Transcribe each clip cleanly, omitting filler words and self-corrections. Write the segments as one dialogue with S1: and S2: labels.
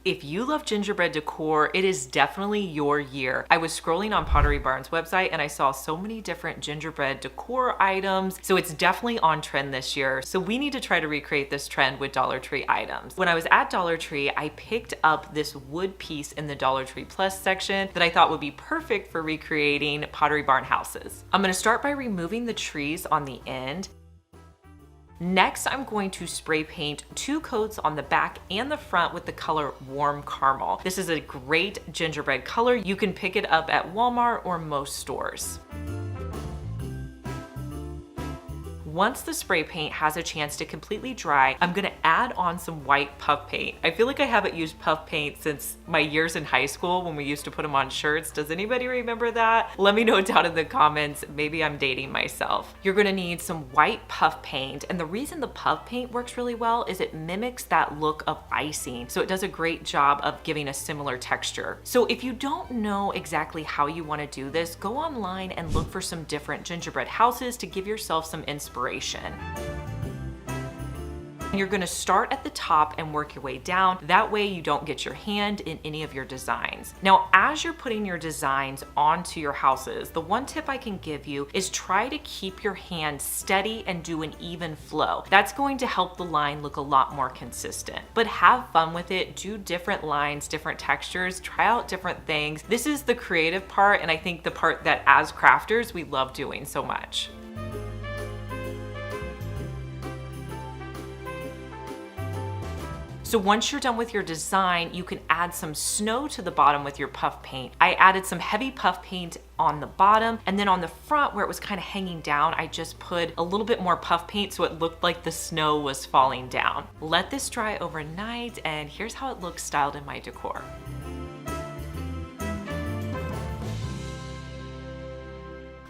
S1: If you love gingerbread decor, it is definitely your year. I was scrolling on Pottery Barn's website and I saw so many different gingerbread decor items. So it's definitely on trend this year. So we need to try to recreate this trend with Dollar Tree items. When I was at Dollar Tree, I picked up this wood piece in the Dollar Tree Plus section that I thought would be perfect for recreating Pottery Barn houses. I'm gonna start by removing the trees on the end. Next, I'm going to spray paint 2 coats on the back and the front with the color Warm Caramel. This is a great gingerbread color. You can pick it up at Walmart or most stores. Once the spray paint has a chance to completely dry, I'm gonna add on some white puff paint. I feel like I haven't used puff paint since my years in high school when we used to put them on shirts. Does anybody remember that? Let me know down in the comments. Maybe I'm dating myself. You're gonna need some white puff paint, and the reason the puff paint works really well is it mimics that look of icing. So it does a great job of giving a similar texture. So if you don't know exactly how you wanna do this, go online and look for some different gingerbread houses to give yourself some inspiration. You're gonna start at the top and work your way down. That way you don't get your hand in any of your designs. Now, as you're putting your designs onto your houses, the one tip I can give you is try to keep your hand steady and do an even flow. That's going to help the line look a lot more consistent. But have fun with it, do different lines, different textures, try out different things. This is the creative part, and I think the part that as crafters, we love doing so much. So once you're done with your design, you can add some snow to the bottom with your puff paint. I added some heavy puff paint on the bottom, and then on the front where it was kind of hanging down, I just put a little bit more puff paint so it looked like the snow was falling down. Let this dry overnight, and here's how it looks styled in my decor.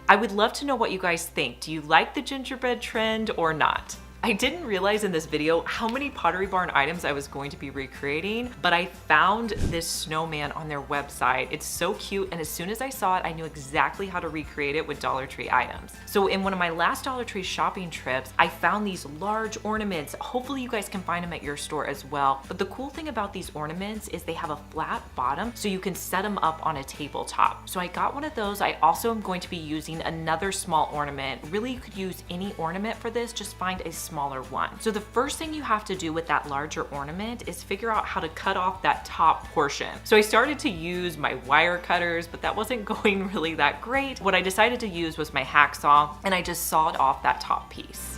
S1: I would love to know what you guys think. Do you like the gingerbread trend or not? I didn't realize in this video how many Pottery Barn items I was going to be recreating, but I found this snowman on their website. It's so cute, and as soon as I saw it, I knew exactly how to recreate it with Dollar Tree items. So in one of my last Dollar Tree shopping trips, I found these large ornaments. Hopefully you guys can find them at your store as well. But the cool thing about these ornaments is they have a flat bottom, so you can set them up on a tabletop. So I got one of those. I also am going to be using another small ornament. Really, you could use any ornament for this, just find a smaller one. So the first thing you have to do with that larger ornament is figure out how to cut off that top portion. So I started to use my wire cutters, but that wasn't going really that great. What I decided to use was my hacksaw, and I just sawed off that top piece.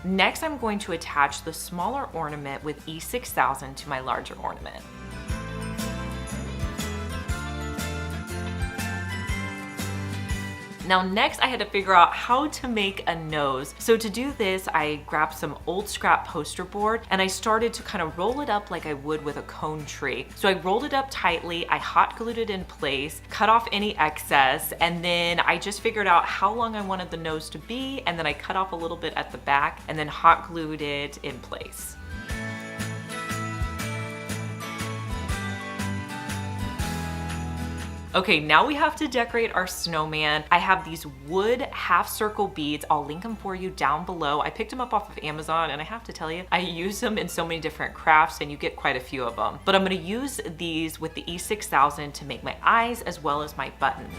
S1: Next, I'm going to attach the smaller ornament with E6000 to my larger ornament. Now next, I had to figure out how to make a nose. So to do this, I grabbed some old scrap poster board and I started to kind of roll it up like I would with a cone tree. So I rolled it up tightly, I hot glued it in place, cut off any excess, and then I just figured out how long I wanted the nose to be, and then I cut off a little bit at the back and then hot glued it in place. Okay, now we have to decorate our snowman. I have these wood half circle beads. I'll link them for you down below. I picked them up off of Amazon, and I have to tell you, I use them in so many different crafts and you get quite a few of them. But I'm gonna use these with the E6000 to make my eyes as well as my buttons.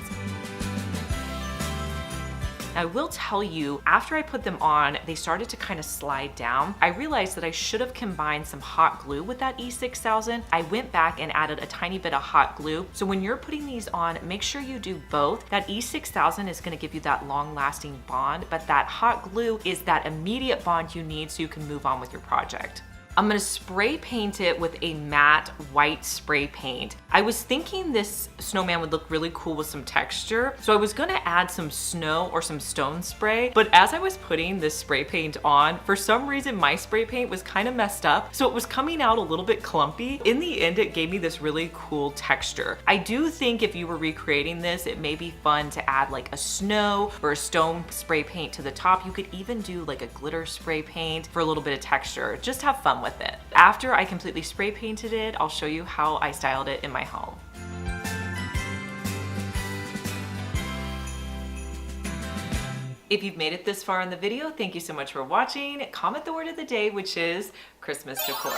S1: I will tell you, after I put them on, they started to kind of slide down. I realized that I should have combined some hot glue with that E6000. I went back and added a tiny bit of hot glue. So when you're putting these on, make sure you do both. That E6000 is gonna give you that long-lasting bond, but that hot glue is that immediate bond you need so you can move on with your project. I'm gonna spray paint it with a matte white spray paint. I was thinking this snowman would look really cool with some texture, so I was gonna add some snow or some stone spray, but as I was putting this spray paint on, for some reason my spray paint was kind of messed up, so it was coming out a little bit clumpy. In the end, it gave me this really cool texture. I do think if you were recreating this, it may be fun to add like a snow or a stone spray paint to the top. You could even do like a glitter spray paint for a little bit of texture. Just have fun with it. After I completely spray painted it, I'll show you how I styled it in my home. If you've made it this far in the video, thank you so much for watching. Comment the word of the day, which is Christmas decor.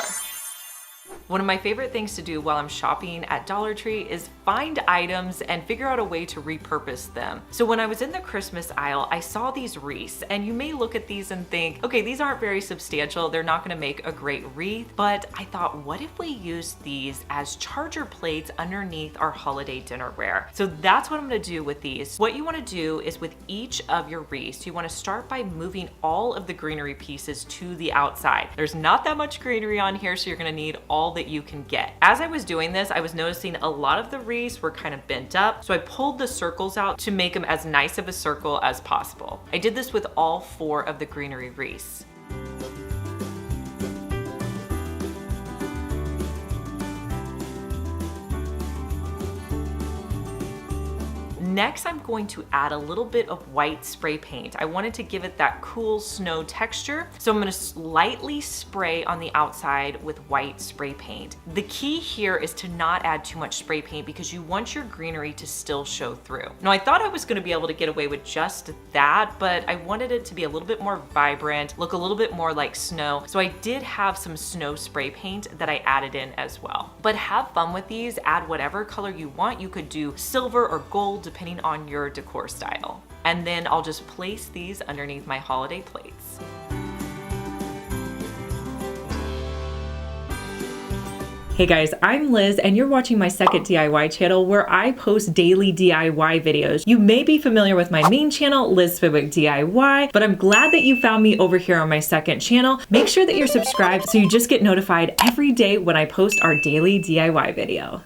S1: One of my favorite things to do while I'm shopping at Dollar Tree is find items and figure out a way to repurpose them. So when I was in the Christmas aisle, I saw these wreaths, and you may look at these and think, okay, these aren't very substantial. They're not gonna make a great wreath, but I thought, what if we use these as charger plates underneath our holiday dinnerware? So that's what I'm gonna do with these. What you wanna do is with each of your wreaths, you wanna start by moving all of the greenery pieces to the outside. There's not that much greenery on here, so you're gonna need all that you can get. As I was doing this, I was noticing a lot of the wreaths were kind of bent up, so I pulled the circles out to make them as nice of a circle as possible. I did this with all 4 of the greenery wreaths. Next, I'm going to add a little bit of white spray paint. I wanted to give it that cool snow texture, so I'm gonna lightly spray on the outside with white spray paint. The key here is to not add too much spray paint because you want your greenery to still show through. Now, I thought I was gonna be able to get away with just that, but I wanted it to be a little bit more vibrant, look a little bit more like snow, so I did have some snow spray paint that I added in as well. But have fun with these, add whatever color you want. You could do silver or gold, depending on your decor style. And then I'll just place these underneath my holiday plates. Hey guys, I'm Liz and you're watching my second DIY channel where I post daily DIY videos. You may be familiar with my main channel, Liz Fenwick DIY, but I'm glad that you found me over here on my second channel. Make sure that you're subscribed so you just get notified every day when I post our daily DIY video.